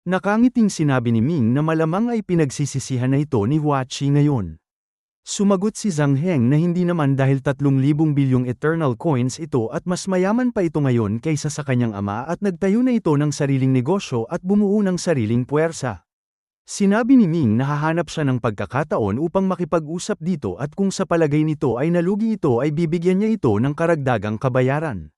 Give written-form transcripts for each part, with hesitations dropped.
Nakangiting sinabi ni Ming na malamang ay pinagsisisihan na ito ni Hua Chi ngayon. Sumagot si Zhang Heng na hindi naman dahil 3,000 bilyong eternal coins ito at mas mayaman pa ito ngayon kaysa sa kanyang ama at nagtayo na ito ng sariling negosyo at bumuo ng sariling puwersa. Sinabi ni Ming na hahanap siya ng pagkakataon upang makipag-usap dito at kung sa palagay nito ay nalugi ito ay bibigyan niya ito ng karagdagang kabayaran.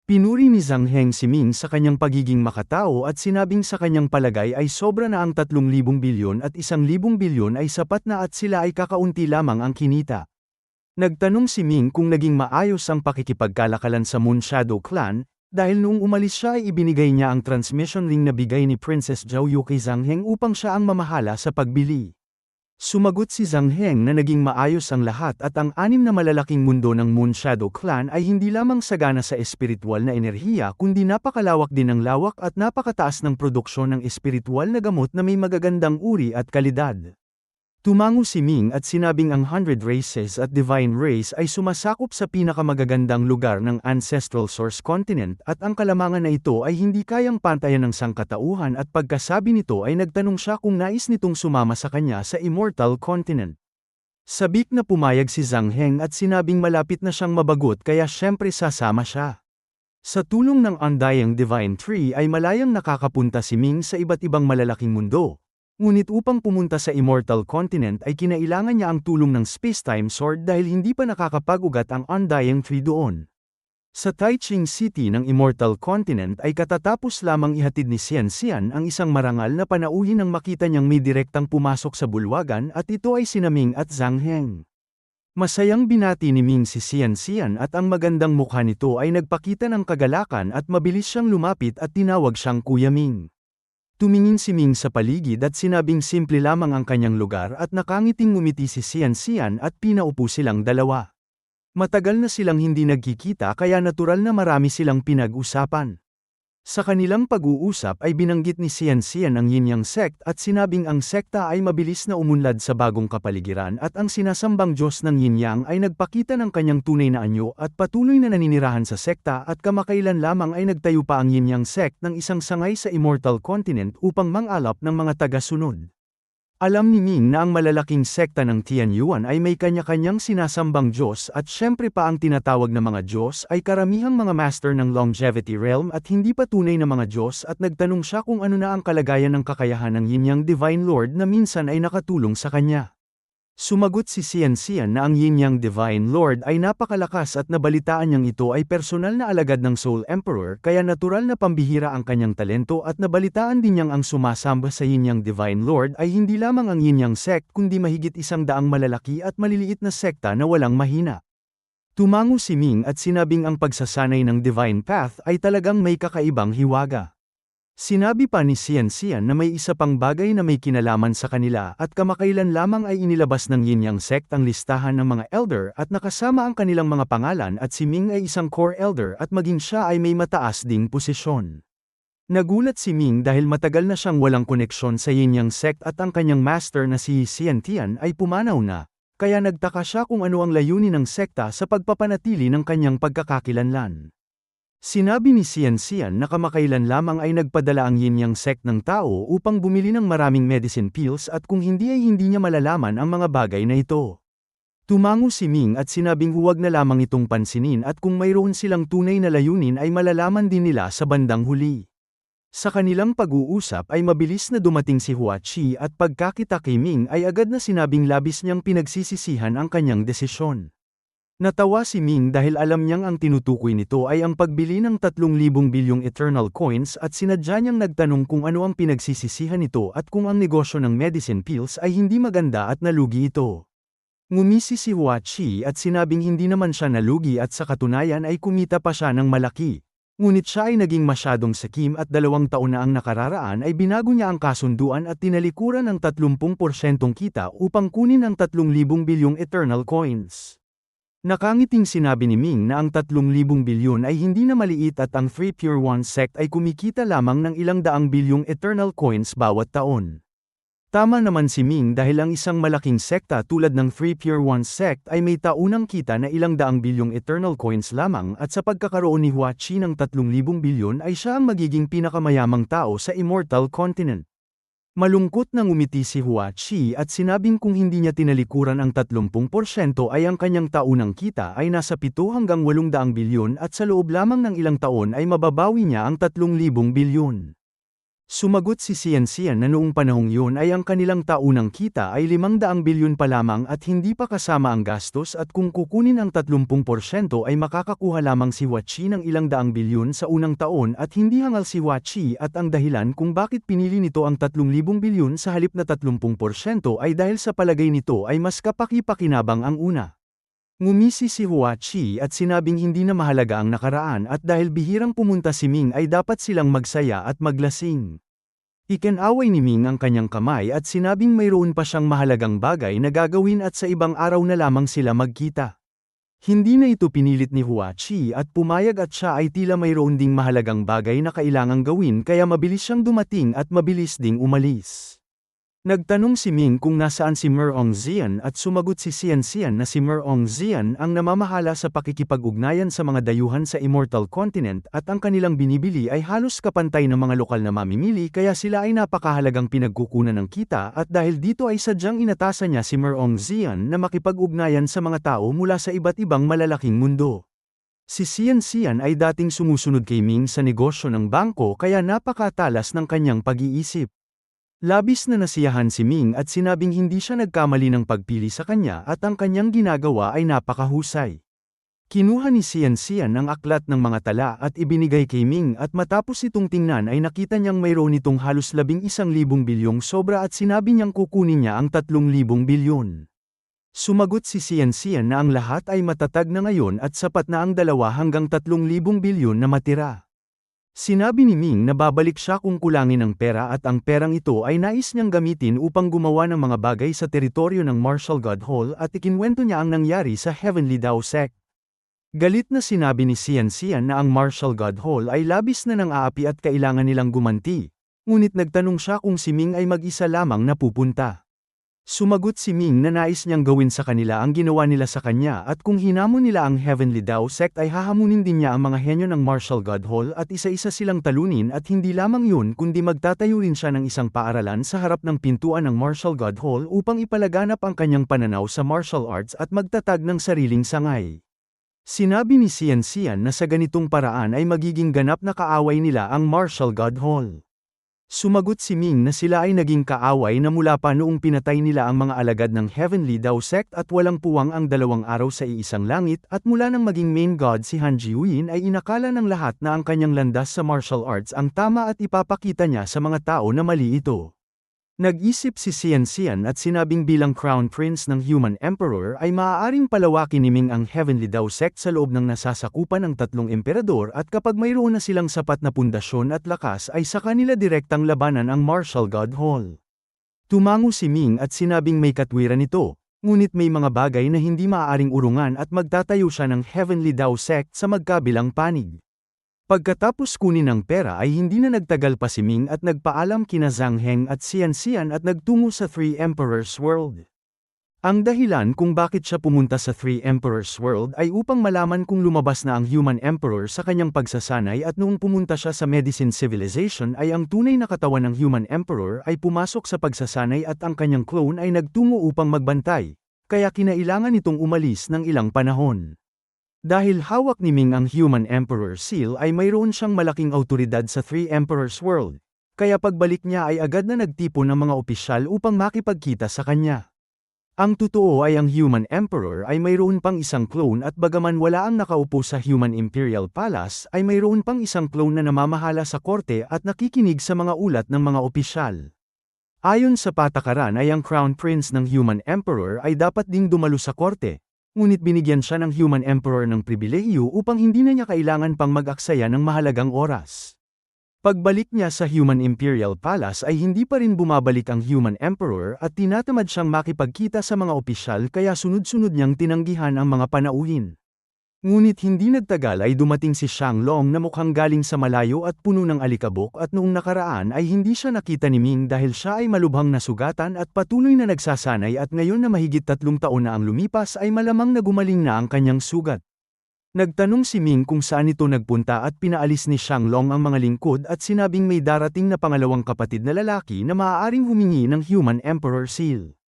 Pinuri ni Zhang Heng si Ming sa kanyang pagiging makatao at sinabing sa kanyang palagay ay sobra na ang 3,000 bilyon at 1,000 bilyon ay sapat na at sila ay kakaunti lamang ang kinita. Nagtanong si Ming kung naging maayos ang pakikipagkalakalan sa Moon Shadow Clan, dahil noong umalis siya ay ibinigay niya ang transmission ring na bigay ni Princess Zhao Yu kay Zhang Heng upang siya ang mamahala sa pagbili. Sumagot si Zhang Heng na naging maayos ang lahat at ang 6 na malalaking mundo ng Moon Shadow Clan ay hindi lamang sagana sa espiritual na enerhiya kundi napakalawak din ng lawak at napakataas ng produksyon ng espiritual na gamot na may magagandang uri at kalidad. Tumango si Ming at sinabing ang 100 races at divine race ay sumasakop sa pinakamagagandang lugar ng ancestral source continent at ang kalamangan na ito ay hindi kayang pantayan ng sangkatauhan at pagkasabi nito ay nagtanong siya kung nais nitong sumama sa kanya sa immortal continent. Sabik na pumayag si Zhang Heng at sinabing malapit na siyang mabagot kaya syempre sasama siya. Sa tulong ng Undying Divine Tree ay malayang nakakapunta si Ming sa iba't ibang malalaking mundo. Ngunit upang pumunta sa Immortal Continent ay kinailangan niya ang tulong ng Spacetime Sword dahil hindi pa nakakapag-ugat ang Undying Tree doon. Sa Taiching City ng Immortal Continent ay katatapos lamang ihatid ni Xian Xian ang isang marangal na panauhin nang makita niyang may direktang pumasok sa bulwagan at ito ay sina Ming at Zhang Heng. Masayang binati ni Ming si Xian Xian at ang magandang mukha nito ay nagpakita ng kagalakan at mabilis siyang lumapit at tinawag siyang Kuya Ming. Tumingin si Ming sa paligid at sinabing simple lamang ang kanyang lugar at nakangiting ngumiti si Xian Xian at pinaupo silang dalawa. Matagal na silang hindi nagkikita kaya natural na marami silang pinag-usapan. Sa kanilang pag-uusap ay binanggit ni Xian Xian ang Yin-Yang Sect at sinabing ang sekta ay mabilis na umunlad sa bagong kapaligiran at ang sinasambang Diyos ng Yin-Yang ay nagpakita ng kanyang tunay na anyo at patuloy na naninirahan sa sekta at kamakailan lamang ay nagtayo pa ang Yin-Yang Sect ng isang sangay sa Immortal Continent upang mangalap ng mga taga-sunod. Alam ni Ming na ang malalaking sekta ng Tianyuan ay may kanya-kanyang sinasambang Diyos at syempre pa ang tinatawag na mga Diyos ay karamihang mga master ng longevity realm at hindi pa tunay na mga Diyos at nagtanong siya kung ano na ang kalagayan ng kakayahan ng Yin-Yang Divine Lord na minsan ay nakatulong sa kanya. Sumagot si Xian Xian na ang Yin-Yang Divine Lord ay napakalakas at nabalitaan niyang ito ay personal na alagad ng Soul Emperor kaya natural na pambihira ang kanyang talento at nabalitaan din niyang ang sumasamba sa Yin-Yang Divine Lord ay hindi lamang ang Yin-Yang Sect kundi mahigit 100 malalaki at maliliit na sekta na walang mahina. Tumango si Ming at sinabing ang pagsasanay ng Divine Path ay talagang may kakaibang hiwaga. Sinabi pa ni Xian Xian na may isa pang bagay na may kinalaman sa kanila at kamakailan lamang ay inilabas ng Yin-Yang Sect ang listahan ng mga elder at nakasama ang kanilang mga pangalan at si Ming ay isang core elder at maging siya ay may mataas ding posisyon. Nagulat si Ming dahil matagal na siyang walang koneksyon sa Yin-Yang Sect at ang kanyang master na si Xian Tian ay pumanaw na, kaya nagtaka siya kung ano ang layunin ng sekta sa pagpapanatili ng kanyang pagkakakilanlan. Sinabi ni Xian Xian na kamakailan lamang ay nagpadala ang Yin-Yang Sect ng tao upang bumili ng maraming medicine pills at kung hindi ay hindi niya malalaman ang mga bagay na ito. Tumango si Ming at sinabing huwag na lamang itong pansinin at kung mayroon silang tunay na layunin ay malalaman din nila sa bandang huli. Sa kanilang pag-uusap ay mabilis na dumating si Hua Chi at pagkakita kay Ming ay agad na sinabing labis niyang pinagsisisihan ang kanyang desisyon. Natawa si Ming dahil alam niyang ang tinutukoy nito ay ang pagbili ng 3,000 bilyong eternal coins at sinadya niyang nagtanong kung ano ang pinagsisisihan nito at kung ang negosyo ng medicine pills ay hindi maganda at nalugi ito. Ngumisi si Hua Chi at sinabing hindi naman siya nalugi at sa katunayan ay kumita pa siya ng malaki. Ngunit siya ay naging masyadong sakim at 2 taon na ang nakararaan ay binago niya ang kasunduan at tinalikuran ng 30% kita upang kunin ang 3,000 bilyong eternal coins. Nakangiting sinabi ni Ming na ang 3,000 bilyon ay hindi na maliit at ang 3 Pure One Sect ay kumikita lamang ng 200 bilyong eternal coins bawat taon. Tama naman si Ming dahil ang isang malaking sekta tulad ng Three Pure Ones sect ay may taunang kita na ilang daang bilyong Eternal Coins lamang at sa pagkakaroon ni Hua Chi ng 3,000 bilyon ay siya ang magiging pinakamayamang tao sa Immortal Continent. Malungkot nang umiti si Hua Chi at sinabing kung hindi niya tinalikuran ang 30% ay ang kanyang taunang kita ay nasa 7 hanggang 800 bilyon at sa loob lamang ng ilang taon ay mababawi niya ang 3,000 bilyon. Sumagot si Xian na noong panahong yun ay ang kanilang taunang kita ay 500 bilyon pa lamang at hindi pa kasama ang gastos at kung kukunin ang 30% ay makakakuha lamang si Hua Chi ng ilang daang bilyon sa unang taon at hindi hangal si Hua Chi at ang dahilan kung bakit pinili nito ang 3,000 bilyon sa halip na 30% ay dahil sa palagay nito ay mas kapaki-pakinabang ang una. Ngumisi si Hua Chi at sinabing hindi na mahalaga ang nakaraan at dahil bihirang pumunta si Ming ay dapat silang magsaya at maglasing. Ikinaway ni Ming ang kanyang kamay at sinabing mayroon pa siyang mahalagang bagay na gagawin at sa ibang araw na lamang sila magkita. Hindi na ito pinilit ni Hua Chi at pumayag at siya ay tila mayroon ding mahalagang bagay na kailangang gawin kaya mabilis siyang dumating at mabilis ding umalis. Nagtanong si Ming kung nasaan si Merong Xian at sumagot si Xian na si Merong Xian ang namamahala sa pakikipag-ugnayan sa mga dayuhan sa Immortal Continent at ang kanilang binibili ay halos kapantay ng mga lokal na mamimili kaya sila ay napakahalagang pinagkukunan ng kita at dahil dito ay sadyang inatasan niya si Merong Xian na makipag-ugnayan sa mga tao mula sa iba't ibang malalaking mundo. Si Xian ay dating sumusunod kay Ming sa negosyo ng bangko kaya napakatalas ng kanyang pag-iisip. Labis na nasiyahan si Ming at sinabing hindi siya nagkamali ng pagpili sa kanya at ang kanyang ginagawa ay napakahusay. Kinuha ni Xian ang aklat ng mga tala at ibinigay kay Ming at matapos itong tingnan ay nakita niyang mayroon itong halos 11,000 bilyong sobra at sinabi niyang kukunin niya ang 3,000 bilyon. Sumagot si Xian na ang lahat ay matatag na ngayon at sapat na ang 2 hanggang 3,000 bilyon na matira. Sinabi ni Ming na babalik siya kung kulangin ng pera at ang perang ito ay nais niyang gamitin upang gumawa ng mga bagay sa teritoryo ng Martial God Hall at ikinwento niya ang nangyari sa Heavenly Dao Sect. Galit na sinabi ni Xian na ang Martial God Hall ay labis na nang-aapi at kailangan nilang gumanti, ngunit nagtanong siya kung si Ming ay mag-isa lamang na pupunta. Sumagot si Ming na nais niyang gawin sa kanila ang ginawa nila sa kanya at kung hinamon nila ang Heavenly Dao Sect ay hahamunin din niya ang mga henyo ng Martial God Hall at isa-isa silang talunin at hindi lamang yun kundi magtatayo rin siya ng isang paaralan sa harap ng pintuan ng Martial God Hall upang ipalaganap ang kanyang pananaw sa martial arts at magtatag ng sariling sangay. Sinabi ni Xian na sa ganitong paraan ay magiging ganap na kaaway nila ang Martial God Hall. Sumagot si Ming na sila ay naging kaaway na mula pa noong pinatay nila ang mga alagad ng Heavenly Dao Sect at walang puwang ang 2 araw sa iisang langit at mula nang maging main god si Han Jiuyin ay inakala ng lahat na ang kanyang landas sa martial arts ang tama at ipapakita niya sa mga tao na mali ito. Nag-isip si Xian at sinabing bilang Crown Prince ng Human Emperor ay maaaring palawakin ni Ming ang Heavenly Dao Sect sa loob ng nasasakupan ng 3 emperador at kapag mayroon na silang sapat na pundasyon at lakas ay sa kanila direktang labanan ang Martial God Hall. Tumango si Ming at sinabing may katwiran ito, ngunit may mga bagay na hindi maaaring urungan at magtatayo siya ng Heavenly Dao Sect sa magkabilang panig. Pagkatapos kunin ang pera ay hindi na nagtagal pa si Ming at nagpaalam kina Zhang Heng at Xian at nagtungo sa Three Emperors World. Ang dahilan kung bakit siya pumunta sa Three Emperors World ay upang malaman kung lumabas na ang Human Emperor sa kanyang pagsasanay at noong pumunta siya sa Medicine Civilization ay ang tunay na katawan ng Human Emperor ay pumasok sa pagsasanay at ang kanyang clone ay nagtungo upang magbantay, kaya kinailangan itong umalis ng ilang panahon. Dahil hawak ni Ming ang Human Emperor Seal ay mayroon siyang malaking autoridad sa Three Emperors World, kaya pagbalik niya ay agad na nagtipon ng mga opisyal upang makipagkita sa kanya. Ang totoo ay ang Human Emperor ay mayroon pang isang clone at bagaman wala ang nakaupo sa Human Imperial Palace ay mayroon pang isang clone na namamahala sa korte at nakikinig sa mga ulat ng mga opisyal. Ayon sa patakaran ay ang Crown Prince ng Human Emperor ay dapat ding dumalo sa korte. Ngunit binigyan siya ng Human Emperor ng pribilehiyo upang hindi na niya kailangan pang mag-aksaya ng mahalagang oras. Pagbalik niya sa Human Imperial Palace ay hindi pa rin bumabalik ang Human Emperor at tinatamad siyang makipagkita sa mga opisyal kaya sunod-sunod niyang tinanggihan ang mga panauhin. Ngunit hindi nagtagal ay dumating si Xianglong na mukhang galing sa malayo at puno ng alikabok at noong nakaraan ay hindi siya nakita ni Ming dahil siya ay malubhang nasugatan at patuloy na nagsasanay at ngayon na mahigit 3 taon na ang lumipas ay malamang na gumaling na ang kanyang sugat. Nagtanong si Ming kung saan ito nagpunta at pinaalis ni Xianglong ang mga lingkod at sinabing may darating na pangalawang kapatid na lalaki na maaaring humingi ng Human Emperor Seal.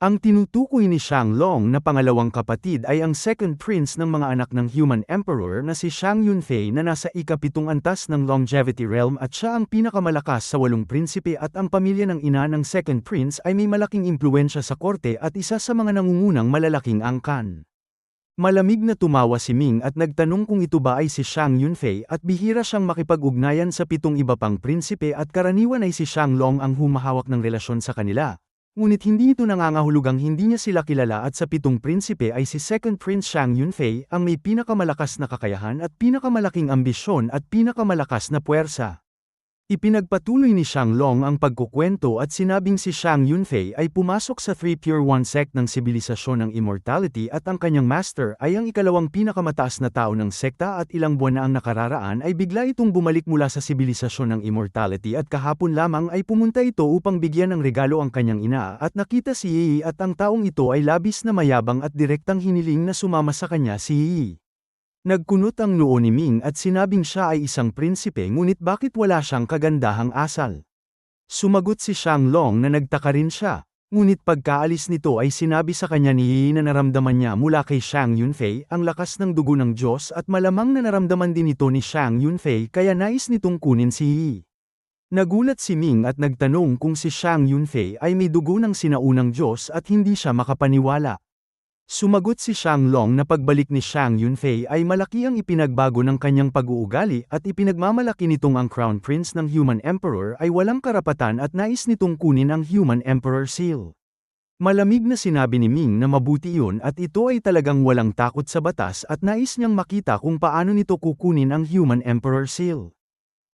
Ang tinutukoy ni Xianglong na pangalawang kapatid ay ang second prince ng mga anak ng Human Emperor na si Xiang Yunfei na nasa ika-7 antas ng Longevity Realm at siya ang pinakamalakas sa 8 prinsipe at ang pamilya ng ina ng second prince ay may malaking impluwensya sa korte at isa sa mga nangungunang malalaking angkan. Malamig na tumawa si Ming at nagtanong kung ito ba ay si Xiang Yunfei at bihira siyang makipag-ugnayan sa 7 iba pang prinsipe at karaniwan ay si Xianglong ang humahawak ng relasyon sa kanila. Ngunit hindi ito nangangahulugang hindi niya sila kilala at sa 7 prinsipe ay si Second Prince Xiang Yunfei ang may pinakamalakas na kakayahan at pinakamalaking ambisyon at pinakamalakas na puwersa. Ipinagpatuloy ni Xianglong ang pagkukwento at sinabing si Xiang Yunfei ay pumasok sa 3 Pure One sect ng sibilisasyon ng Immortality at ang kanyang master ay ang ikalawang pinakamataas na tao ng sekta at ilang buwan na ang nakararaan ay bigla itong bumalik mula sa sibilisasyon ng Immortality at kahapon lamang ay pumunta ito upang bigyan ng regalo ang kanyang ina at nakita si Yi at ang taong ito ay labis na mayabang at direktang hiniling na sumama sa kanya si Yi. Nagkunot ang noo ni Ming at sinabing siya ay isang prinsipe ngunit bakit wala siyang kagandahang asal. Sumagot si Xianglong na nagtaka rin siya, ngunit pagkaalis nito ay sinabi sa kanya ni Yi na naramdaman niya mula kay Xiang Yunfei ang lakas ng dugo ng Diyos at malamang na naramdaman din ito ni Xiang Yunfei kaya nais nitong kunin si Yi. Nagulat si Ming at nagtanong kung si Xiang Yunfei ay may dugo ng sinaunang Diyos at hindi siya makapaniwala. Sumagot si Xianglong na pagbalik ni Xiang Yunfei ay malaki ang ipinagbago ng kanyang pag-uugali at ipinagmamalaki nitong ang Crown Prince ng Human Emperor ay walang karapatan at nais nitong kunin ang Human Emperor Seal. Malamig na sinabi ni Ming na mabuti iyon at ito ay talagang walang takot sa batas at nais niyang makita kung paano nito kukunin ang Human Emperor Seal.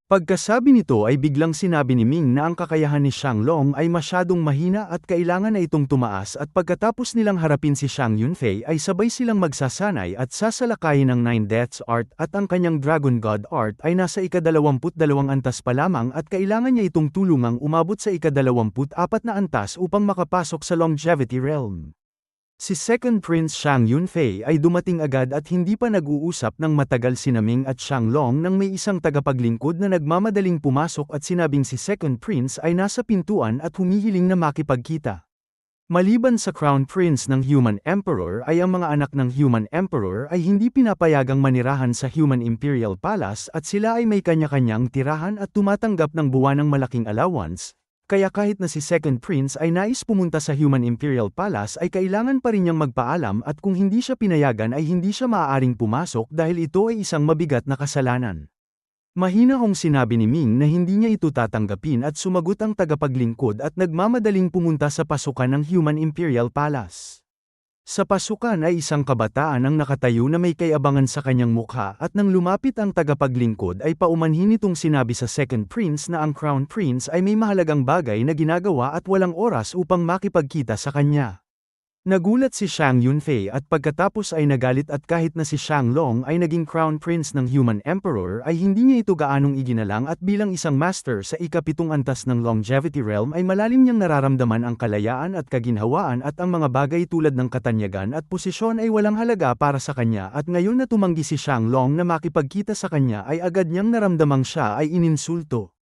Pagkasabi nito ay biglang sinabi ni Ming na ang kakayahan ni Xianglong ay masyadong mahina at kailangan na itong tumaas at pagkatapos nilang harapin si Xiang Yunfei ay sabay silang magsasanay at sasalakayin ng 9 Deaths Art at ang kanyang Dragon God Art ay nasa ika-22 antas pa lamang at kailangan niya itong tulungang umabot sa ika-24 na antas upang makapasok sa Longevity Realm. Si Second Prince Xiang Yunfei ay dumating agad at hindi pa nag-uusap ng matagal sina Ming at Xianglong nang may isang tagapaglingkod na nagmamadaling pumasok at sinabing si Second Prince ay nasa pintuan at humihiling na makipagkita. Maliban sa Crown Prince ng Human Emperor ay ang mga anak ng Human Emperor ay hindi pinapayagang manirahan sa Human Imperial Palace at sila ay may kanya-kanyang tirahan at tumatanggap ng buwanang malaking allowance. Kaya kahit na si Second Prince ay nais pumunta sa Human Imperial Palace ay kailangan pa rin niyang magpaalam at kung hindi siya pinayagan ay hindi siya maaaring pumasok dahil ito ay isang mabigat na kasalanan. Mahinahong sinabi ni Ming na hindi niya ito tatanggapin at sumagot ang tagapaglingkod at nagmamadaling pumunta sa pasukan ng Human Imperial Palace. Sa pasukan ay isang kabataan ang nakatayo na may kayabangan sa kanyang mukha at nang lumapit ang tagapaglingkod ay paumanhin nitong sinabi sa Second Prince na ang Crown Prince ay may mahalagang bagay na ginagawa at walang oras upang makipagkita sa kanya. Nagulat si Xiang Yunfei at pagkatapos ay nagalit at kahit na si Xianglong ay naging Crown Prince ng Human Emperor ay hindi niya ito gaanong iginalang at bilang isang master sa ika-7 antas ng Longevity Realm ay malalim niyang nararamdaman ang kalayaan at kaginhawaan at ang mga bagay tulad ng katanyagan at posisyon ay walang halaga para sa kanya at ngayon na tumanggi si Xianglong na makipagkita sa kanya ay agad niyang naramdamang siya ay ininsulto.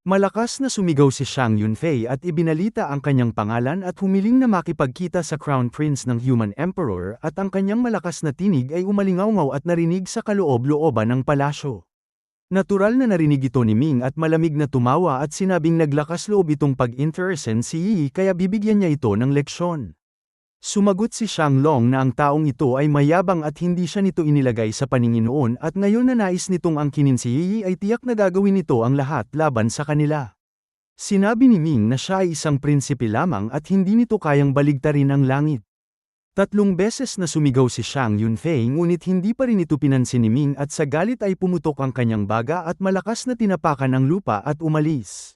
Malakas na sumigaw si Xiang Yunfei at ibinalita ang kanyang pangalan at humiling na makipagkita sa Crown Prince ng Human Emperor at ang kanyang malakas na tinig ay umalingawngaw at narinig sa kaloob-looban ng palasyo. Natural na narinig ito ni Ming at malamig na tumawa at sinabing naglakas loob itong pag-interesen si Yi kaya bibigyan niya ito ng leksyon. Sumagot si Xianglong na ang taong ito ay mayabang at hindi siya nito inilagay sa paninginoon at ngayon na nais nitong angkinin si Yi ay tiyak na gagawin nito ang lahat laban sa kanila. Sinabi ni Ming na siya ay isang prinsipe lamang at hindi nito kayang baligtarin ang langit. 3 beses na sumigaw si Xiang Yunfei ngunit hindi pa rin ito pinansin ni Ming at sa galit ay pumutok ang kanyang baga at malakas na tinapakan ang lupa at umalis.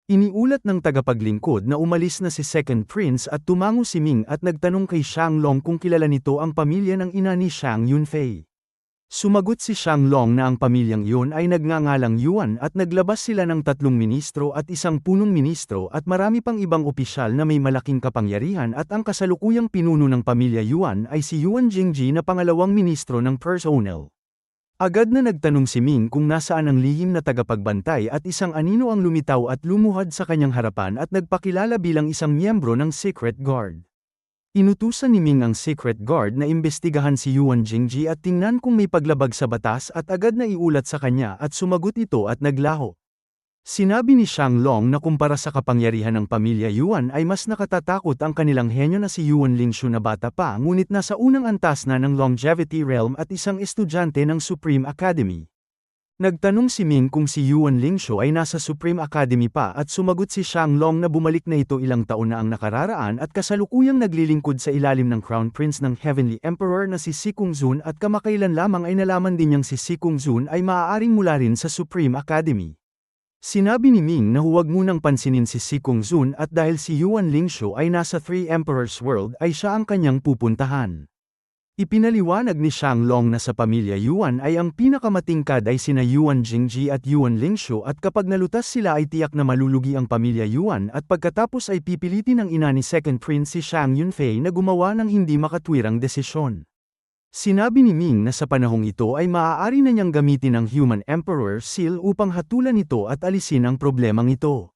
Iniulat ng tagapaglingkod na umalis na si Second Prince at tumango si Ming at nagtanong kay Xianglong kung kilala nito ang pamilya ng ina ni Xiang Yunfei. Sumagot si Shanglong na ang pamilyang iyon ay nagngangalang Yuan at naglabas sila ng 3 ministro at 1 punong ministro at marami pang ibang opisyal na may malaking kapangyarihan at ang kasalukuyang pinuno ng pamilya Yuan ay si Yuan Jingji na pangalawang ministro ng personnel. Agad na nagtanong si Ming kung nasaan ang lihim na tagapagbantay at isang anino ang lumitaw at lumuhad sa kanyang harapan at nagpakilala bilang isang miyembro ng Secret Guard. Inutusan ni Ming ang Secret Guard na imbestigahan si Yuan Jingji at tingnan kung may paglabag sa batas at agad na iulat sa kanya at sumagot ito at naglaho. Sinabi ni Shanglong na kumpara sa kapangyarihan ng pamilya Yuan ay mas nakatatakot ang kanilang henyo na si Yuan Lingshu na bata pa ngunit nasa unang antas na ng Longevity Realm at isang estudyante ng Supreme Academy. Nagtanong si Ming kung si Yuan Lingshu ay nasa Supreme Academy pa at sumagot si Shanglong na bumalik na ito ilang taon na ang nakararaan at kasalukuyang naglilingkod sa ilalim ng Crown Prince ng Heavenly Emperor na si Si Kungzun at kamakailan lamang ay nalaman din niyang si Si Kungzun ay maaaring mula rin sa Supreme Academy. Sinabi ni Ming na huwag munang pansinin si Si Kungzun at dahil si Yuan Lingshu ay nasa Three Emperors World ay siya ang kanyang pupuntahan. Ipinaliwanag ni Shanglong na sa pamilya Yuan ay ang pinakamatingkad ay sina Yuan Jingji at Yuan Lingshu at kapag nalutas sila ay tiyak na malulugi ang pamilya Yuan at pagkatapos ay pipilitin ng ina ni Second Prince si Shang Yunfei na gumawa ng hindi makatwirang desisyon. Sinabi ni Ming na sa panahong ito ay maaari na niyang gamitin ang Human Emperor Seal upang hatulan ito at alisin ang problemang ito.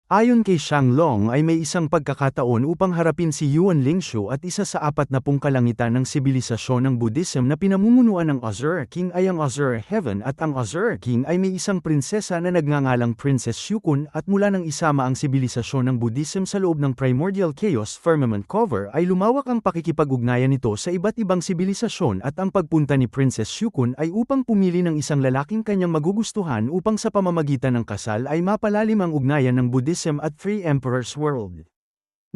Ayon kay Shanglong ay may isang pagkakataon upang harapin si Yuan Lingshu at isa sa 40 kalangitan ng sibilisasyon ng Buddhism na pinamumunuan ng Azure King ay ang Azure Heaven at ang Azure King ay may isang prinsesa na nagngangalang Princess Shukun at mula nang isama ang sibilisasyon ng Buddhism sa loob ng Primordial Chaos Firmament Cover ay lumawak ang pakikipag-ugnayan nito sa iba't ibang sibilisasyon at ang pagpunta ni Princess Shukun ay upang pumili ng isang lalaking kanyang magugustuhan upang sa pamamagitan ng kasal ay mapalalim ang ugnayan ng Buddhism at Three Emperors World.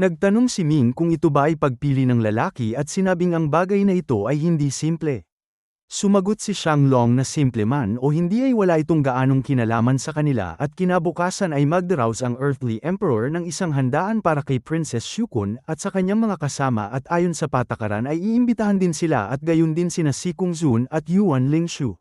Nagtanong si Ming kung ito ba ay pagpili ng lalaki at sinabing ang bagay na ito ay hindi simple. Sumagot si Shanglong na simple man o hindi ay wala itong gaanong kinalaman sa kanila at kinabukasan ay magdaraos ang Earthly Emperor ng isang handaan para kay Princess Shukun at sa kanyang mga kasama at ayon sa patakaran ay iimbitahan din sila at gayon din sina Si Kungzun at Yuan Lingshu.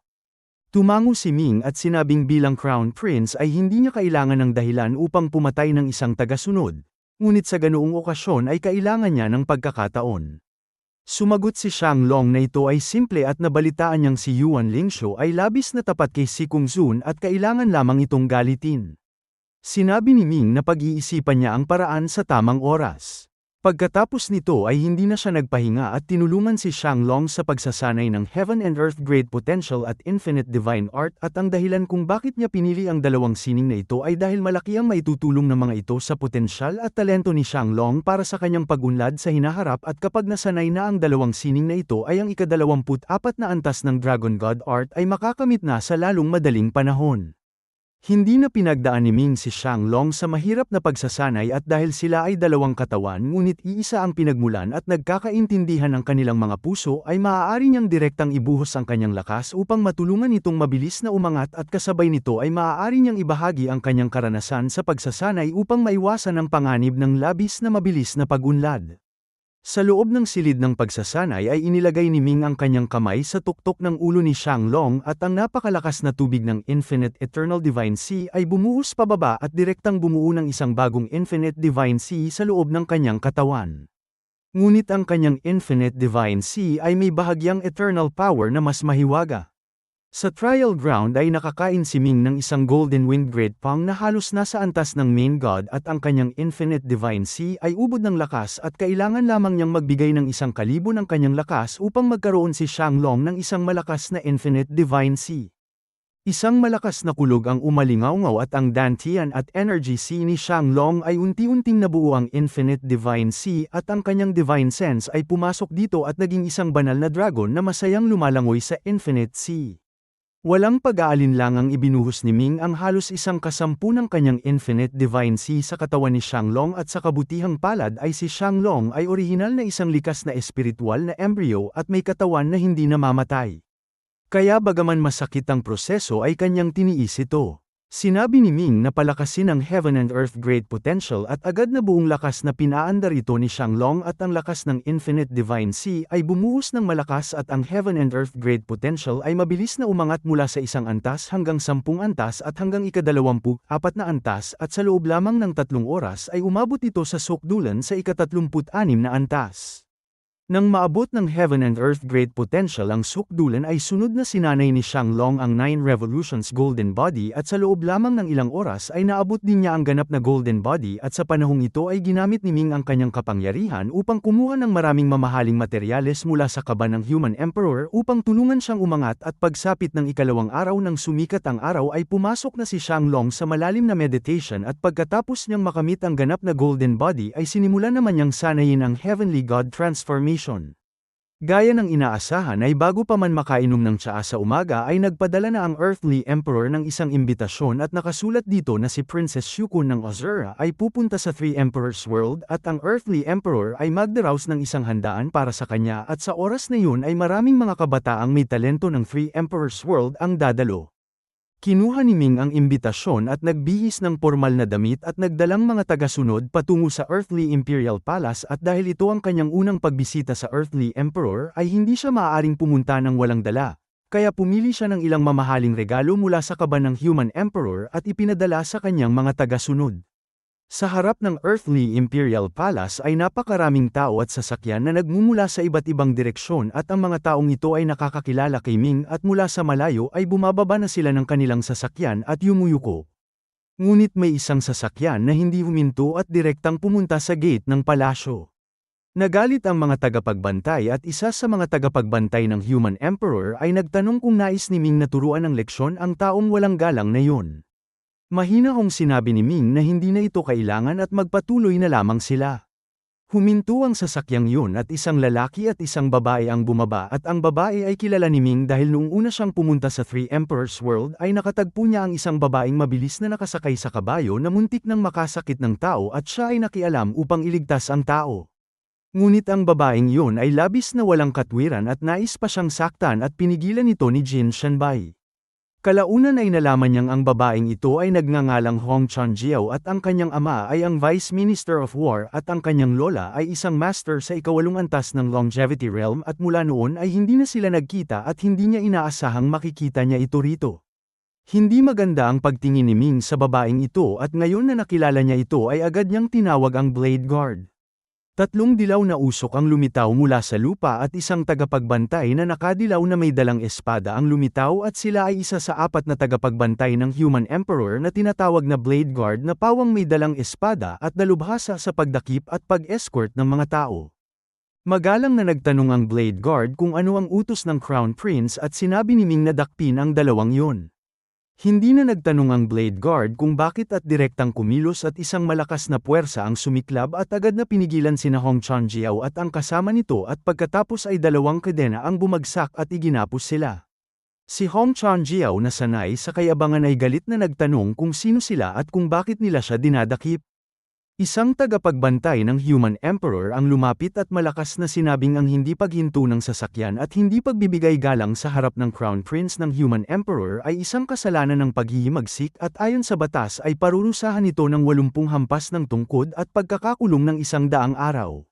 Tumango si Ming at sinabing bilang Crown Prince ay hindi niya kailangan ng dahilan upang pumatay ng isang tagasunod, ngunit sa ganoong okasyon ay kailangan niya ng pagkakataon. Sumagot si Shanglong na ito ay simple at nabalitaan niyang si Yuan Lingshu ay labis na tapat kay Si Kungzun at kailangan lamang itong galitin. Sinabi ni Ming na pag-iisipan niya ang paraan sa tamang oras. Pagkatapos nito ay hindi na siya nagpahinga at tinulungan si Shanglong sa pagsasanay ng Heaven and Earth Great Potential at Infinite Divine Art at ang dahilan kung bakit niya pinili ang dalawang sining na ito ay dahil malaki ang maitutulong ng mga ito sa potensyal at talento ni Shanglong para sa kanyang pag-unlad sa hinaharap at kapag nasanay na ang dalawang sining na ito ay ang ika-24 na antas ng Dragon God Art ay makakamit na sa lalong madaling panahon. Hindi na pinagdaan ni Ming si Shanglong sa mahirap na pagsasanay at dahil sila ay dalawang katawan ngunit iisa ang pinagmulan at nagkakaintindihan ang kanilang mga puso ay maaari niyang direktang ibuhos ang kanyang lakas upang matulungan itong mabilis na umangat at kasabay nito ay maaari niyang ibahagi ang kanyang karanasan sa pagsasanay upang maiwasan ang panganib ng labis na mabilis na pag-unlad. Sa loob ng silid ng pagsasanay ay inilagay ni Ming ang kanyang kamay sa tuktok ng ulo ni Shanglong at ang napakalakas na tubig ng Infinite Eternal Divine Sea ay bumuhos pababa at direktang bumuo ng isang bagong Infinite Divine Sea sa loob ng kanyang katawan. Ngunit ang kanyang Infinite Divine Sea ay may bahagyang eternal power na mas mahiwaga. Sa trial ground ay nakakain si Ming ng isang Golden Wind Great Pang na halos nasa antas ng Main God at ang kanyang Infinite Divine Sea ay ubod ng lakas at kailangan lamang niyang magbigay ng 1,000 ng kanyang lakas upang magkaroon si Shanglong ng isang malakas na Infinite Divine Sea. Isang malakas na kulog ang umalingawngaw at ang Dantian at Energy Sea ni Shanglong ay unti-unting nabuo ang Infinite Divine Sea at ang kanyang Divine Sense ay pumasok dito at naging isang banal na dragon na masayang lumalangoy sa Infinite Sea. Walang pag-aalinlang ang ibinuhos ni Ming ang halos 1/10 ng kanyang Infinite Divine Sea sa katawan ni Shanglong at sa kabutihang palad ay si Shanglong ay orihinal na isang likas na espiritual na embryo at may katawan na hindi namamatay. Kaya bagaman masakit ang proseso ay kanyang tiniis ito. Sinabi ni Ming na palakasin ang Heaven and Earth Great Potential at agad na buong lakas na pinaandar ito ni Shanglong at ang lakas ng Infinite Divine Sea ay bumuhos ng malakas at ang Heaven and Earth Great Potential ay mabilis na umangat mula sa 1 antas hanggang 10 antas at hanggang ika-24 na antas at sa loob lamang ng 3 oras ay umabot ito sa Sukdulan sa ika-36 na antas. Nang maabot ng Heaven and Earth Great Potential ang Sukdulan ay sunod na sinanay ni Shanglong ang 9 Revolutions Golden Body at sa loob lamang ng ilang oras ay naabot din niya ang ganap na Golden Body at sa panahong ito ay ginamit ni Ming ang kanyang kapangyarihan upang kumuha ng maraming mamahaling materyales mula sa kaba ng Human Emperor upang tulungan siyang umangat at pagsapit ng ikalawang araw ng sumikat ang araw ay pumasok na si Shanglong sa malalim na meditation at pagkatapos niyang makamit ang ganap na Golden Body ay sinimulan naman niyang sanayin ang Heavenly God Transformation. Gaya ng inaasahan ay bago pa man makainom ng tsaa sa umaga ay nagpadala na ang Earthly Emperor ng isang imbitasyon at nakasulat dito na si Princess Shukun ng Ozura ay pupunta sa Three Emperors World at ang Earthly Emperor ay magdaraos ng isang handaan para sa kanya at sa oras na yun ay maraming mga kabataang may talento ng Three Emperors World ang dadalo. Kinuha ni Ming ang imbitasyon at nagbihis ng pormal na damit at nagdalang mga tagasunod patungo sa Earthly Imperial Palace at dahil ito ang kanyang unang pagbisita sa Earthly Emperor ay hindi siya maaaring pumunta ng walang dala, kaya pumili siya ng ilang mamahaling regalo mula sa kaba ng Human Emperor at ipinadala sa kanyang mga tagasunod. Sa harap ng Earthly Imperial Palace ay napakaraming tao at sasakyan na nagmumula sa iba't ibang direksyon at ang mga taong ito ay nakakakilala kay Ming at mula sa malayo ay bumababa na sila ng kanilang sasakyan at yumuyuko. Ngunit may isang sasakyan na hindi huminto at direktang pumunta sa gate ng palasyo. Nagalit ang mga tagapagbantay at isa sa mga tagapagbantay ng Human Emperor ay nagtanong kung nais ni Ming na turuan ng leksyon ang taong walang galang na yun. Mahinahong sinabi ni Ming na hindi na ito kailangan at magpatuloy na lamang sila. Huminto ang sasakyang yun at isang lalaki at isang babae ang bumaba at ang babae ay kilala ni Ming dahil noong una siyang pumunta sa Three Emperors World ay nakatagpo niya ang isang babaeng mabilis na nakasakay sa kabayo na muntik nang makasakit ng tao at siya ay nakialam upang iligtas ang tao. Ngunit ang babaeng yun ay labis na walang katwiran at nais pa siyang saktan at pinigilan ito ni Jin Shanbai. Kalaunan ay nalaman niyang ang babaeng ito ay nagngangalang Hong Chanjiao at ang kanyang ama ay ang Vice Minister of War at ang kanyang lola ay isang master sa ika-8 antas ng Longevity Realm at mula noon ay hindi na sila nagkita at hindi niya inaasahang makikita niya ito rito. Hindi maganda ang pagtingin ni Ming sa babaeng ito at ngayon na nakilala niya ito ay agad niyang tinawag ang Blade Guard. 3 dilaw na usok ang lumitaw mula sa lupa at isang tagapagbantay na nakadilaw na may dalang espada ang lumitaw at sila ay isa sa 4 na tagapagbantay ng Human Emperor na tinatawag na Blade Guard na pawang may dalang espada at dalubhasa sa pagdakip at pag-escort ng mga tao. Magalang na nagtanong ang Blade Guard kung ano ang utos ng Crown Prince at sinabi ni Ming na dakpin ang dalawang yun. Hindi na nagtanong ang Blade Guard kung bakit at direktang kumilos at isang malakas na puwersa ang sumiklab at agad na pinigilan sina Hong Chanjiao at ang kasama nito at pagkatapos ay 2 kadena ang bumagsak at iginapos sila. Si Hong Chanjiao na sanay sa kayabangan ay galit na nagtanong kung sino sila at kung bakit nila siya dinadakip. Isang tagapagbantay ng Human Emperor ang lumapit at malakas na sinabing ang hindi paghinto ng sasakyan at hindi pagbibigay galang sa harap ng Crown Prince ng Human Emperor ay isang kasalanan ng paghihimagsik at ayon sa batas ay parurusahan ito ng 80 hampas ng tungkod at pagkakakulong ng 100 araw.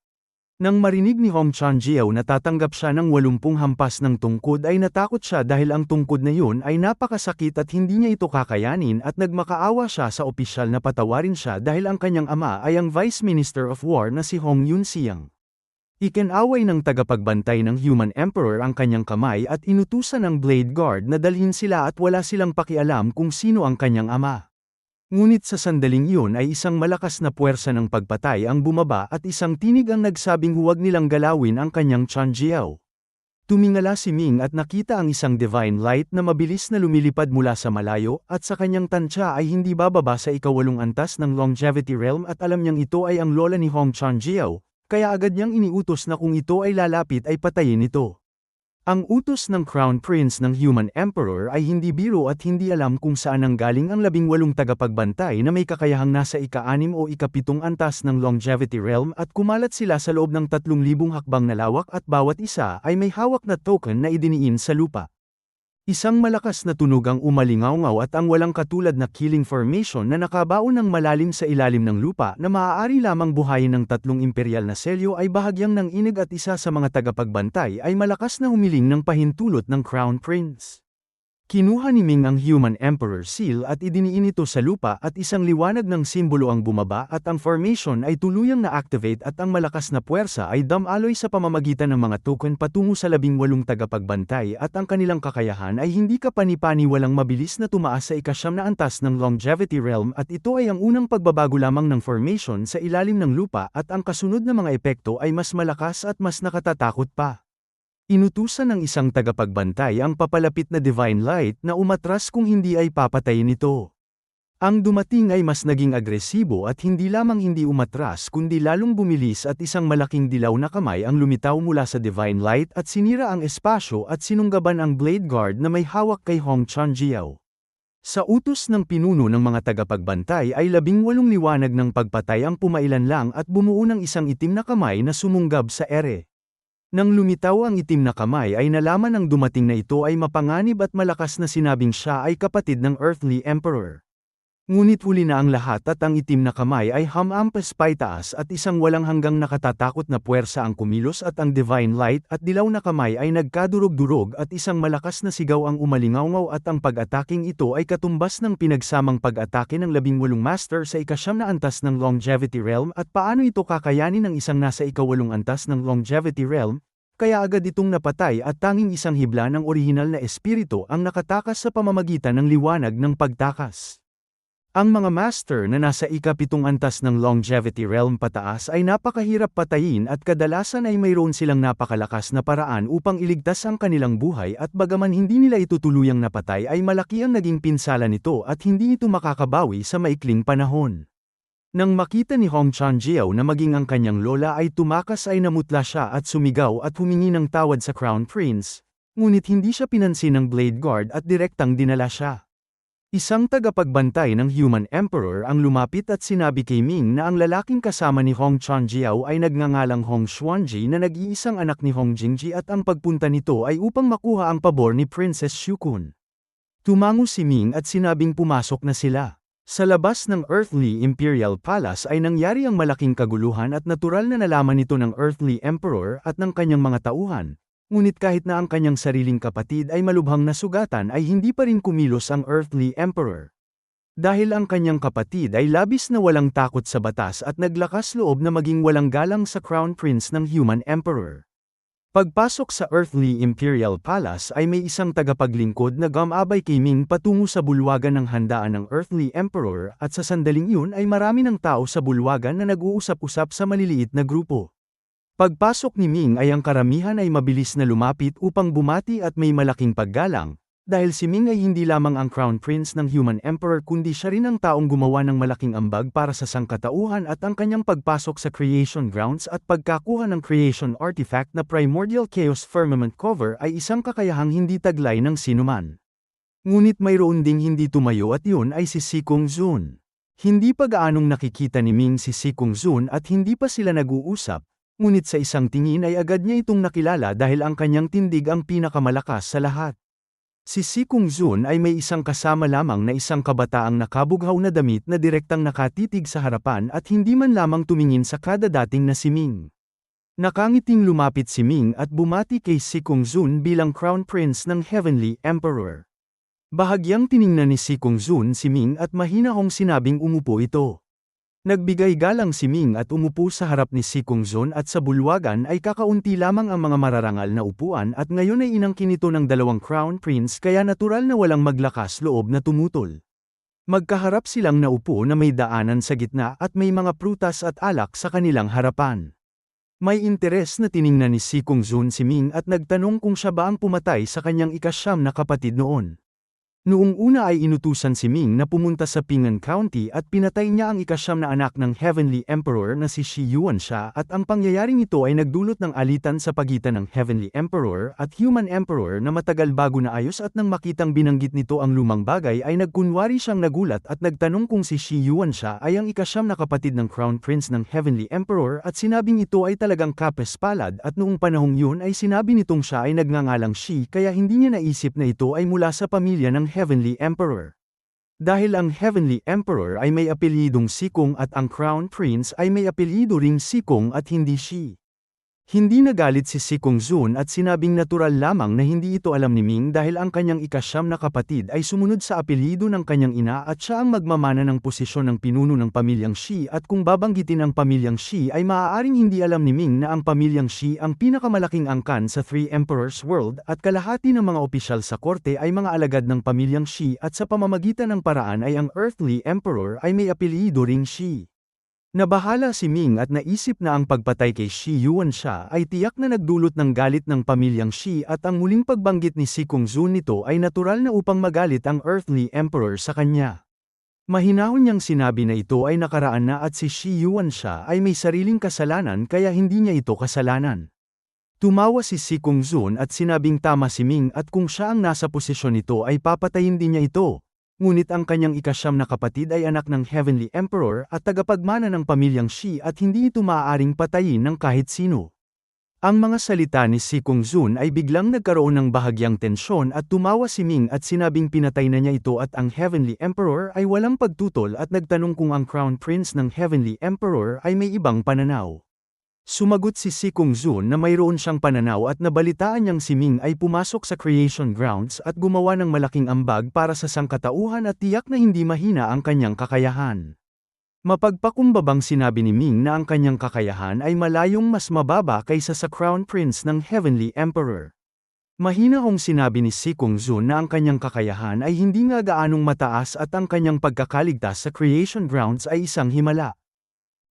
Nang marinig ni Hong Chanjiao na tatanggap siya ng 80 hampas ng tungkod ay natakot siya dahil ang tungkod na yun ay napakasakit at hindi niya ito kakayanin at nagmakaawa siya sa opisyal na patawarin siya dahil ang kanyang ama ay ang Vice Minister of War na si Hong Yunxiang. Ikinaway ng tagapagbantay ng Human Emperor ang kanyang kamay at inutusan ng Blade Guard na dalhin sila at wala silang pakialam kung sino ang kanyang ama. Ngunit sa sandaling iyon ay isang malakas na puwersa ng pagpatay ang bumaba at isang tinig ang nagsabing huwag nilang galawin ang kanyang Chanjiao. Tumingala si Ming at nakita ang isang divine light na mabilis na lumilipad mula sa malayo at sa kanyang tansya ay hindi bababa sa ika-8 antas ng Longevity Realm at alam niyang ito ay ang lola ni Hong Chanjiao, kaya agad niyang iniutos na kung ito ay lalapit ay patayin ito. Ang utos ng Crown Prince ng Human Emperor ay hindi biro at hindi alam kung saan nanggaling ang 18 tagapagbantay na may kakayahang nasa ika-6 o ika-7 antas ng Longevity Realm at kumalat sila sa loob ng 3,000 hakbang na lawak at bawat isa ay may hawak na token na idiniin sa lupa. Isang malakas na tunog ang umalingaw-ngaw at ang walang katulad na killing formation na nakabaon ng malalim sa ilalim ng lupa na maaari lamang buhayin ng tatlong imperial na selyo ay bahagyang ng inig at isa sa mga tagapagbantay ay malakas na humiling ng pahintulot ng Crown Prince. Kinuha ni Ming ang Human Emperor Seal at idiniin ito sa lupa at isang liwanag ng simbolo ang bumaba at ang formation ay tuluyang na-activate at ang malakas na puwersa ay damaloy sa pamamagitan ng mga token patungo sa 18 tagapagbantay at ang kanilang kakayahan ay hindi kapani-paniwalang mabilis na tumaas sa ikasyam na antas ng Longevity Realm at ito ay ang unang pagbabago lamang ng formation sa ilalim ng lupa at ang kasunod na mga epekto ay mas malakas at mas nakatatakot pa. Inutusan ng isang tagapagbantay ang papalapit na Divine Light na umatras kung hindi ay papatayin ito. Ang dumating ay mas naging agresibo at hindi lamang hindi umatras kundi lalong bumilis at isang malaking dilaw na kamay ang lumitaw mula sa Divine Light at sinira ang espasyo at sinunggaban ang Blade Guard na may hawak kay Hong Chanjiao. Sa utos ng pinuno ng mga tagapagbantay ay 18 liwanag ng pagpatay ang pumailan lang at bumuo ng isang itim na kamay na sumunggab sa ere. Nang lumitaw ang itim na kamay ay nalaman ng dumating na ito ay mapanganib at malakas na sinabing siya ay kapatid ng Earthly Emperor. Ngunit huli na ang lahat at ang itim na kamay ay hamampas paitaas at isang walang hanggang nakatatakot na puwersa ang kumilos at ang Divine Light at dilaw na kamay ay nagkadurog-durog at isang malakas na sigaw ang umalingaw-ngaw at ang pag-ataking ito ay katumbas ng pinagsamang pag-atake ng 18 Master sa ikasyam na antas ng Longevity Realm at paano ito kakayanin ng isang nasa ikawalong antas ng Longevity Realm, kaya agad itong napatay at tanging isang hibla ng orihinal na espiritu ang nakatakas sa pamamagitan ng liwanag ng pagtakas. Ang mga master na nasa ikapitong antas ng Longevity Realm pataas ay napakahirap patayin at kadalasan ay mayroon silang napakalakas na paraan upang iligtas ang kanilang buhay at bagaman hindi nila ito tuluyang napatay ay malaki ang naging pinsala nito at hindi ito makakabawi sa maikling panahon. Nang makita ni Hong Chanjiao na maging ang kanyang lola ay tumakas ay namutla siya at sumigaw at humingi ng tawad sa Crown Prince, ngunit hindi siya pinansin ng Blade Guard at direktang dinala siya. Isang tagapagbantay ng Human Emperor ang lumapit at sinabi kay Ming na ang lalaking kasama ni Hong Chanjiao ay nagngangalang Hong Xuanji na nag-iisang anak ni Hong Jingji at ang pagpunta nito ay upang makuha ang pabor ni Princess Shukun. Tumango si Ming at sinabing pumasok na sila. Sa labas ng Earthly Imperial Palace ay nangyari ang malaking kaguluhan at natural na nalaman ito ng Earthly Emperor at ng kanyang mga tauhan. Ngunit kahit na ang kanyang sariling kapatid ay malubhang nasugatan ay hindi pa rin kumilos ang Earthly Emperor. Dahil ang kanyang kapatid ay labis na walang takot sa batas at naglakas loob na maging walang galang sa Crown Prince ng Human Emperor. Pagpasok sa Earthly Imperial Palace ay may isang tagapaglingkod na gumabay kay Ming patungo sa bulwagan ng handaan ng Earthly Emperor at sa sandaling iyon ay marami ng tao sa bulwagan na nag-uusap-usap sa maliliit na grupo. Pagpasok ni Ming ay ang karamihan ay mabilis na lumapit upang bumati at may malaking paggalang, dahil si Ming ay hindi lamang ang Crown Prince ng Human Emperor kundi siya rin ang taong gumawa ng malaking ambag para sa sangkatauhan at ang kanyang pagpasok sa Creation Grounds at pagkakuha ng Creation Artifact na Primordial Chaos Firmament Cover ay isang kakayahang hindi taglay ng sinuman. Ngunit mayroon ding hindi tumayo at yun ay si Si Kung Zun. Hindi pa gaanong nakikita ni Ming si Si Kung Zun at hindi pa sila nag-uusap. Ngunit sa isang tingin ay agad niya itong nakilala dahil ang kanyang tindig ang pinakamalakas sa lahat. Si Si Kung Zun ay may isang kasama lamang na isang kabataang nakabughaw na damit na direktang nakatitig sa harapan at hindi man lamang tumingin sa kadadating na si Ming. Nakangiting lumapit si Ming at bumati kay Si Kung Zun bilang Crown Prince ng Heavenly Emperor. Bahagyang tiningnan ni Si Kung Zun si Ming at mahinahong sinabing umupo ito. Nagbigay galang si Ming at umupo sa harap ni Si Kung Zun at sa bulwagan ay kakaunti lamang ang mga mararangal na upuan at ngayon ay inangkin ito ng dalawang Crown Prince kaya natural na walang maglakas loob na tumutol. Magkaharap silang naupo na may daanan sa gitna at may mga prutas at alak sa kanilang harapan. May interes na tiningnan ni Si Kung Zun si Ming at nagtanong kung siya ba ang pumatay sa kanyang ikasyam na kapatid noon. Noong una ay inutusan si Ming na pumunta sa Ping'an County at pinatay niya ang ikasyam na anak ng Heavenly Emperor na si Shi Yuansha at ang pangyayaring ito ay nagdulot ng alitan sa pagitan ng Heavenly Emperor at Human Emperor na matagal bago naayos at nang makitang binanggit nito ang lumang bagay ay nagkunwari siyang nagulat at nagtanong kung si Shi Yuansha ay ang ikasyam na kapatid ng Crown Prince ng Heavenly Emperor at sinabing ito ay talagang kapes-palad at noong panahong yun ay sinabi nitong siya ay nagngangalang Shi kaya hindi niya naisip na ito ay mula sa pamilya ng Heavenly Emperor. Dahil ang Heavenly Emperor ay may apelyidong Sikong at ang Crown Prince ay may apelyido ring Sikong at hindi Shi. Hindi nagalit si Sikong Zun at sinabing natural lamang na hindi ito alam ni Ming dahil ang kanyang ikasyam na kapatid ay sumunod sa apelyido ng kanyang ina at siya ang magmamana ng posisyon ng pinuno ng pamilyang Shi at kung babanggitin ang pamilyang Shi ay maaaring hindi alam ni Ming na ang pamilyang Shi ang pinakamalaking angkan sa Three Emperors World at kalahati ng mga opisyal sa korte ay mga alagad ng pamilyang Shi at sa pamamagitan ng paraan ay ang Earthly Emperor ay may apelyido ring Shi. Nabahala si Ming at naisip na ang pagpatay kay Shi Yuansha ay tiyak na nagdulot ng galit ng pamilyang Shi at ang muling pagbanggit ni Sikong Zun nito ay natural na upang magalit ang Earthly Emperor sa kanya. Mahinahon niyang sinabi na ito ay nakaraan na at si Shi Yuansha ay may sariling kasalanan kaya hindi niya ito kasalanan. Tumawa si Sikong Zun at sinabing tama si Ming at kung siya ang nasa posisyon nito ay papatayin din niya ito. Ngunit ang kanyang ikasyam na kapatid ay anak ng Heavenly Emperor at tagapagmana ng pamilyang Shi at hindi ito maaaring patayin ng kahit sino. Ang mga salita ni Sikong Zun ay biglang nagkaroon ng bahagyang tensyon at tumawa si Ming at sinabing pinatay na niya ito at ang Heavenly Emperor ay walang pagtutol at nagtanong kung ang Crown Prince ng Heavenly Emperor ay may ibang pananaw. Sumagot si Sikong Zun na mayroon siyang pananaw at nabalitaan niyang si Ming ay pumasok sa Creation Grounds at gumawa ng malaking ambag para sa sangkatauhan at tiyak na hindi mahina ang kanyang kakayahan. Mapagpakumbabang sinabi ni Ming na ang kanyang kakayahan ay malayong mas mababa kaysa sa Crown Prince ng Heavenly Emperor. Mahinahong sinabi ni Sikong Zun na ang kanyang kakayahan ay hindi nga gaanong mataas at ang kanyang pagkakaligtas sa Creation Grounds ay isang himala.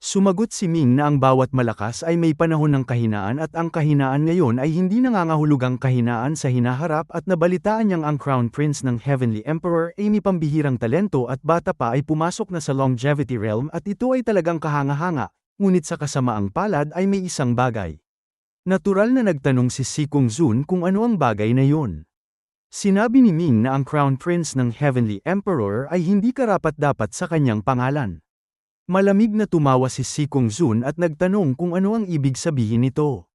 Sumagot si Ming na ang bawat malakas ay may panahon ng kahinaan at ang kahinaan ngayon ay hindi nangangahulugang kahinaan sa hinaharap at nabalitaan niyang ang Crown Prince ng Heavenly Emperor ay may pambihirang talento at bata pa ay pumasok na sa Longevity Realm at ito ay talagang kahanga-hanga, ngunit sa kasamaang palad ay may isang bagay. Natural na nagtanong si Sikong Zun kung ano ang bagay na yun. Sinabi ni Ming na ang Crown Prince ng Heavenly Emperor ay hindi karapat-dapat sa kanyang pangalan. Malamig na tumawa si Sikong Zun at nagtanong kung ano ang ibig sabihin nito.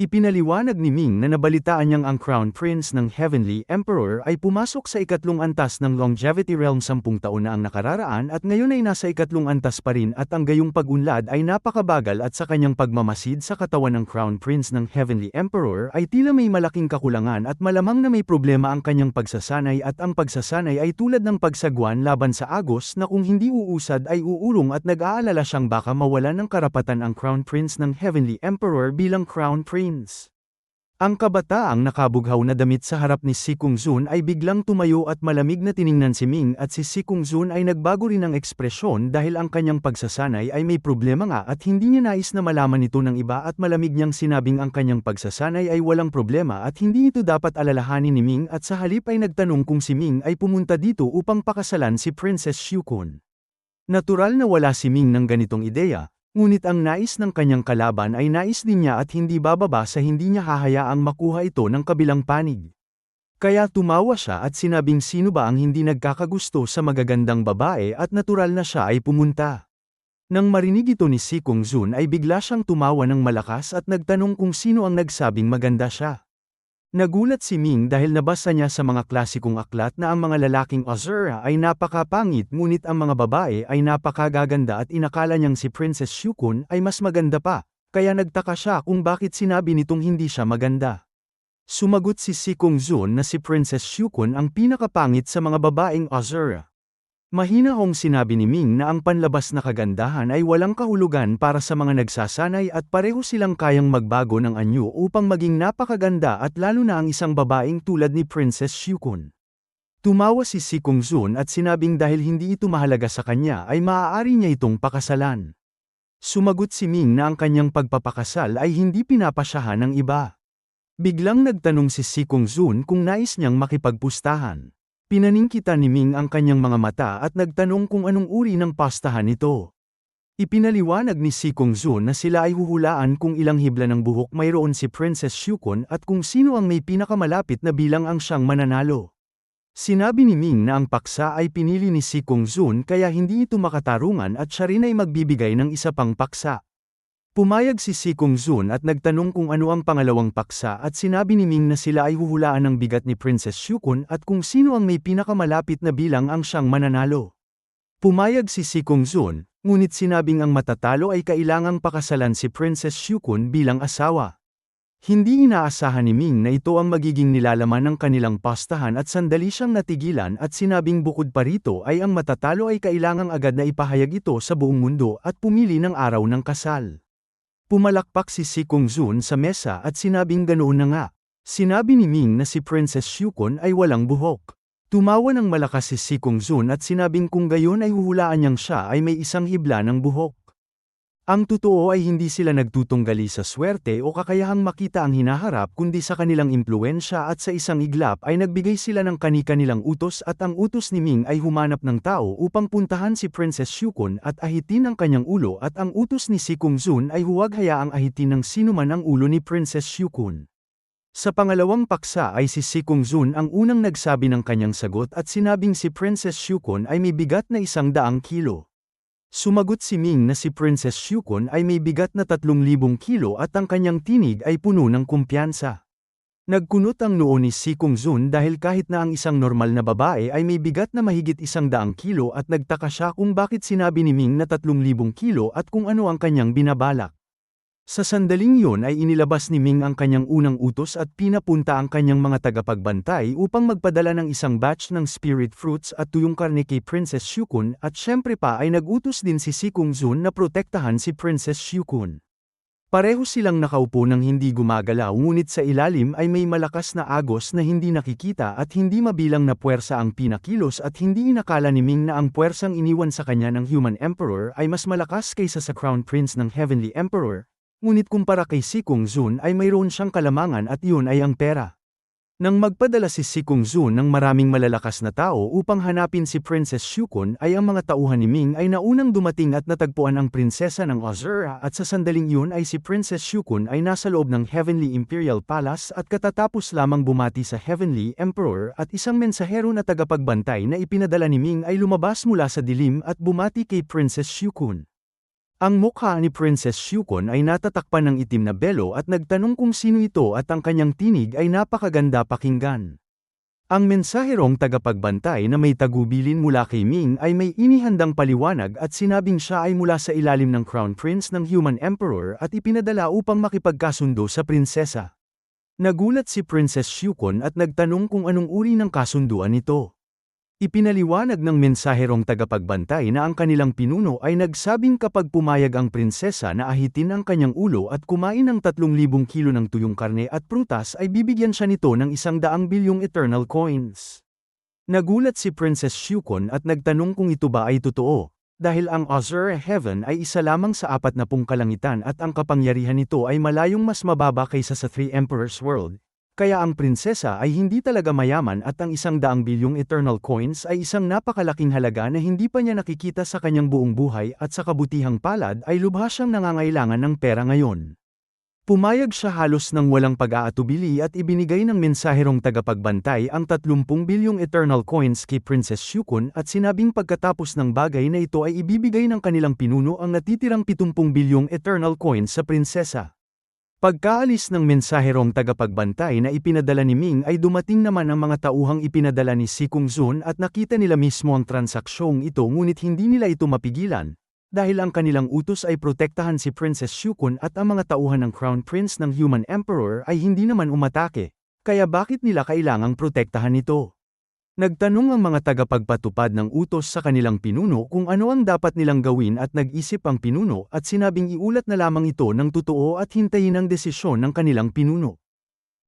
Ipinaliwanag ni Ming na nabalitaan niyang ang Crown Prince ng Heavenly Emperor ay pumasok sa ikatlong antas ng Longevity Realm 10 taon na ang nakararaan at ngayon ay nasa ikatlong antas pa rin at ang gayong pag-unlad ay napakabagal at sa kanyang pagmamasid sa katawan ng Crown Prince ng Heavenly Emperor ay tila may malaking kakulangan at malamang na may problema ang kanyang pagsasanay at ang pagsasanay ay tulad ng pagsagwan laban sa agos na kung hindi uusad ay uurong at nag-aalala siyang baka mawalan ng karapatan ang Crown Prince ng Heavenly Emperor bilang Crown Prince. Ang kabataang nakabughaw na damit sa harap ni Sikong Zun ay biglang tumayo at malamig na tiningnan si Ming at si Sikong Zun ay nagbago rin ng ekspresyon dahil ang kanyang pagsasanay ay may problema nga at hindi niya nais na malaman ito ng iba at malamig niyang sinabing ang kanyang pagsasanay ay walang problema at hindi ito dapat alalahanin ni Ming at sa halip ay nagtanong kung si Ming ay pumunta dito upang pakasalan si Princess Xiuqun. Natural na wala si Ming ng ganitong ideya. Ngunit ang nais ng kanyang kalaban ay nais din niya at hindi bababa sa hindi niya hahayaang makuha ito ng kabilang panig. Kaya tumawa siya at sinabing sino ba ang hindi nagkakagusto sa magagandang babae at natural na siya ay pumunta. Nang marinig ito ni Sikong Zun ay bigla siyang tumawa ng malakas at nagtanong kung sino ang nagsabing maganda siya. Nagulat si Ming dahil nabasa niya sa mga klasikong aklat na ang mga lalaking Azura ay napakapangit ngunit ang mga babae ay napakagaganda at inakala niyang si Princess Xiuqun ay mas maganda pa, kaya nagtaka siya kung bakit sinabi nitong hindi siya maganda. Sumagot si Sikong Zun na si Princess Xiuqun ang pinakapangit sa mga babaeng Azura. Mahinahong sinabi ni Ming na ang panlabas na kagandahan ay walang kahulugan para sa mga nagsasanay at pareho silang kayang magbago ng anyo upang maging napakaganda at lalo na ang isang babaeng tulad ni Princess Xiuqun. Tumawa si Sikong Zun at sinabing dahil hindi ito mahalaga sa kanya ay maaari niya itong pakasalan. Sumagot si Ming na ang kanyang pagpapakasal ay hindi pinapasyahan ng iba. Biglang nagtanong si Sikong Zun kung nais niyang makipagpustahan. Pinaningkitan ni Ming ang kanyang mga mata at nagtanong kung anong uri ng pastahan ito. Ipinaliwanag ni Si Kongzun na sila ay huhulaan kung ilang hibla ng buhok mayroon si Princess Shukon at kung sino ang may pinakamalapit na bilang ang siyang mananalo. Sinabi ni Ming na ang paksa ay pinili ni Si Kongzun kaya hindi ito makatarungan at siya rin ay magbibigay ng isa pang paksa. Pumayag si Si Kongzun at nagtanong kung ano ang pangalawang paksa at sinabi ni Ming na sila ay huhulaan ng bigat ni Princess Shukon at kung sino ang may pinakamalapit na bilang ang siyang mananalo. Pumayag si Si Kongzun, ngunit sinabing ang matatalo ay kailangang pakasalan si Princess Shukon bilang asawa. Hindi inaasahan ni Ming na ito ang magiging nilalaman ng kanilang pastahan at sandali siyang natigilan at sinabing bukod pa rito ay ang matatalo ay kailangang agad na ipahayag ito sa buong mundo at pumili ng araw ng kasal. Pumalakpak si Si Kongzun sa mesa at sinabing ganoon na nga. Sinabi ni Ming na si Princess Shukon ay walang buhok. Tumawa ng malakas si Si Kongzun at sinabing kung gayon ay huhulaan niyang siya ay may isang hibla ng buhok. Ang totoo ay hindi sila nagtutunggali sa swerte o kakayahang makita ang hinaharap kundi sa kanilang impluensya at sa isang iglap ay nagbigay sila ng kani-kanilang utos at ang utos ni Ming ay humanap ng tao upang puntahan si Princess Shukon at ahitin ang kanyang ulo at ang utos ni Si Kongzun ay huwag hayaang ahitin ng sinuman ang ulo ni Princess Shukon. Sa pangalawang paksa ay si Si Kongzun ang unang nagsabi ng kanyang sagot at sinabing si Princess Shukon ay may bigat na 100 kilo. Sumagot si Ming na si Princess Shukon ay may bigat na 3,000 kilo at ang kanyang tinig ay puno ng kumpiyansa. Nagkunot ang noo ni Si Kongzun dahil kahit na ang isang normal na babae ay may bigat na mahigit 100 kilo at nagtaka siya kung bakit sinabi ni Ming na 3,000 kilo at kung ano ang kanyang binabalak. Sa sandaling yun ay inilabas ni Ming ang kanyang unang utos at pinapunta ang kanyang mga tagapagbantay upang magpadala ng isang batch ng spirit fruits at tuyong karne kay Princess Shukon at syempre pa ay nagutos din si Si Kongzun na protektahan si Princess Shukon. Pareho silang nakaupo ng hindi gumagalaw ngunit sa ilalim ay may malakas na agos na hindi nakikita at hindi mabilang na puwersa ang pinakilos at hindi inakala ni Ming na ang puwersang iniwan sa kanya ng Human Emperor ay mas malakas kaysa sa Crown Prince ng Heavenly Emperor. Ngunit kumpara kay Si Kongzun ay mayroon siyang kalamangan at yun ay ang pera. Nang magpadala si Si Kongzun ng maraming malalakas na tao upang hanapin si Princess Shukon ay ang mga tauhan ni Ming ay naunang dumating at natagpuan ang prinsesa ng Azura at sa sandaling yun ay si Princess Shukon ay nasa loob ng Heavenly Imperial Palace at katatapos lamang bumati sa Heavenly Emperor at isang mensahero na tagapagbantay na ipinadala ni Ming ay lumabas mula sa dilim at bumati kay Princess Shukon. Ang mukha ni Princess Shukon ay natatakpan ng itim na belo at nagtanong kung sino ito at ang kanyang tinig ay napakaganda pakinggan. Ang mensaherong tagapagbantay na may tagubilin mula kay Ming ay may inihandang paliwanag at sinabing siya ay mula sa ilalim ng Crown Prince ng Human Emperor at ipinadala upang makipagkasundo sa prinsesa. Nagulat si Princess Shukon at nagtanong kung anong uri ng kasunduan nito. Ipinaliwanag ng mensaherong tagapagbantay na ang kanilang pinuno ay nagsabing kapag pumayag ang prinsesa na ahitin ang kanyang ulo at kumain ng 3,000 kilo ng tuyong karne at prutas ay bibigyan siya nito ng 100 bilyong eternal coins. Nagulat si Princess Shukon at nagtanong kung ito ba ay totoo, dahil ang Azure Heaven ay isa lamang sa 40 kalangitan at ang kapangyarihan nito ay malayong mas mababa kaysa sa Three Emperors World. Kaya ang prinsesa ay hindi talaga mayaman at ang 100 bilyong eternal coins ay isang napakalaking halaga na hindi pa niya nakikita sa kanyang buong buhay at sa kabutihang palad ay lubha siyang nangangailangan ng pera ngayon. Pumayag siya halos ng walang pag-aatubili at ibinigay ng mensaherong tagapagbantay ang 30 bilyong eternal coins kay Princess Shukon at sinabing pagkatapos ng bagay na ito ay ibibigay ng kanilang pinuno ang natitirang 70 bilyong eternal coins sa prinsesa. Pagkaalis ng mensaherong tagapagbantay na ipinadala ni Ming ay dumating naman ang mga tauhang ipinadala ni Si Kongzun at nakita nila mismo ang transaksyong ito ngunit hindi nila ito mapigilan, dahil ang kanilang utos ay protektahan si Princess Shukon at ang mga tauhan ng Crown Prince ng Human Emperor ay hindi naman umatake, kaya bakit nila kailangang protektahan ito? Nagtanong ang mga tagapagpatupad ng utos sa kanilang pinuno kung ano ang dapat nilang gawin at nag-isip ang pinuno at sinabing iulat na lamang ito ng totoo at hintayin ang desisyon ng kanilang pinuno.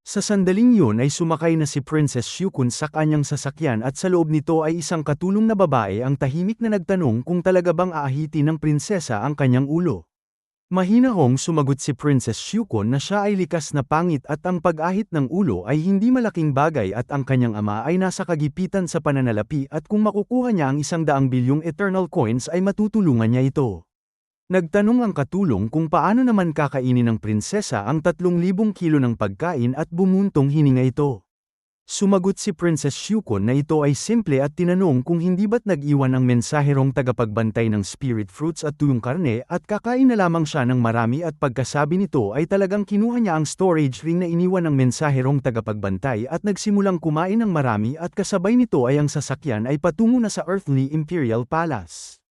Sa sandaling yun ay sumakay na si Princess Shukon sa kanyang sasakyan at sa loob nito ay isang katulong na babae ang tahimik na nagtanong kung talaga bang aahitin ng prinsesa ang kanyang ulo. Mahinahong sumagot si Princess Shukon na siya ay likas na pangit at ang pag-ahit ng ulo ay hindi malaking bagay at ang kanyang ama ay nasa kagipitan sa pananalapi at kung makukuha niya ang 100 bilyong Eternal Coins ay matutulungan niya ito. Nagtanong ang katulong kung paano naman kakainin ng prinsesa ang 3,000 kilo ng pagkain at bumuntong hininga ito. Sumagot si Princess Shukon na ito ay simple at tinanong kung hindi ba't nag-iwan ang mensaherong tagapagbantay ng spirit fruits at tuyong karne at kakain na lamang siya ng marami at pagkasabi nito ay talagang kinuha niya ang storage ring na iniwan ng mensaherong tagapagbantay at nagsimulang kumain ng marami at kasabay nito ay ang sasakyan ay patungo na sa Earthly Imperial Palace.